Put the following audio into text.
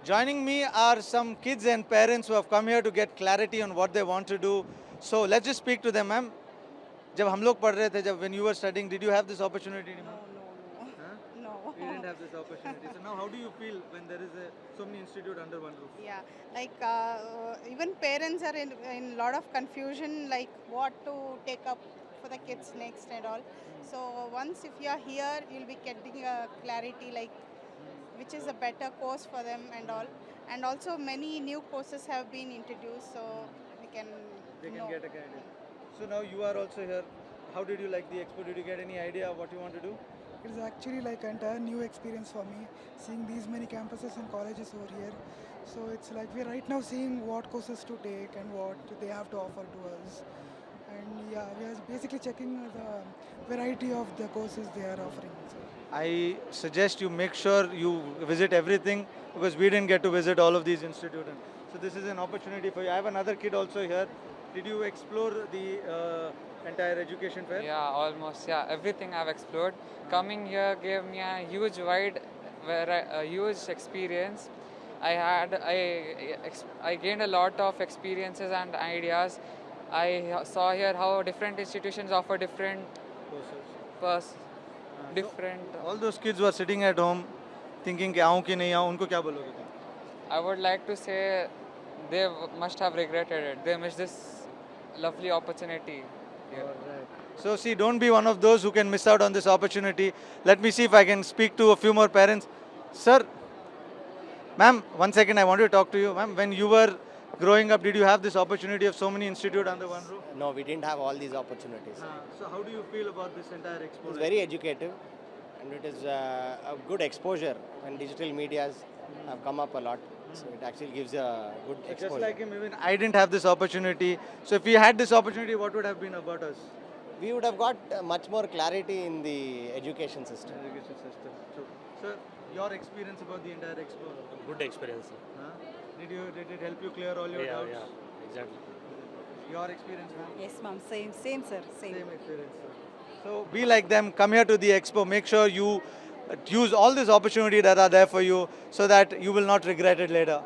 Joining me are some kids and parents who have come here to get clarity on what they want to do. So let's just speak to them, ma'am. जब हम लोग पढ़ रहे थे, when you were studying, did you have this opportunity, ma'am? Huh? No. You didn't have this opportunity. So now, how do you feel when there is so many institute under one roof? Yeah, like even parents are in lot of confusion, like what to take up for the kids next and all. So once if you are here, you'll be getting a clarity like which is a better course for them and all. And also many new courses have been introduced, so we can They can know. get a guidance. So now you are also here. How did you like the expo? Did you get any idea of what you want to do? It is actually like an entire new experience for me, seeing these many campuses and colleges over here. So it's like we're right now seeing what courses to take and what they have to offer to us. And yeah, we are basically checking the variety of the courses they are offering. So. I suggest you make sure you visit everything because we didn't get to visit all of these institutes. So this is an opportunity for you. I have another kid also here. Did you explore the entire education fair? Yeah, almost. Yeah, everything I've explored. Coming here gave me a huge experience. I gained a lot of experiences and ideas. I saw here how different institutions offer different pers- different. All those kids who are sitting at home thinking कि आऊँ कि नहीं आऊँ उनको क्या बोलोगे तुम? I would like to say they must have regretted it. They missed this lovely opportunity. Here. So see, don't be one of those who can miss out on this opportunity. Let me see if I can speak to a few more parents. Sir, ma'am, 1 second, I want to talk to you. Ma'am, when you were growing up, did you have this opportunity of so many institutes under one roof? No, we didn't have all these opportunities. So how do you feel about this entire expo? It's very educative and it is a good exposure when digital medias have come up a lot. So it actually gives a good exposure. Just like him, even I didn't have this opportunity. So if we had this opportunity, what would have been about us? We would have got much more clarity in the education system. Education system. So, sir, your experience about the entire expo? Good experience. Huh? Did it help you clear all your doubts? Yeah, exactly. Your experience, ma'am? Yes, ma'am. Same, sir. Same. Same experience, sir. So be like them. Come here to the expo. Make sure you use all these opportunities that are there for you so that you will not regret it later.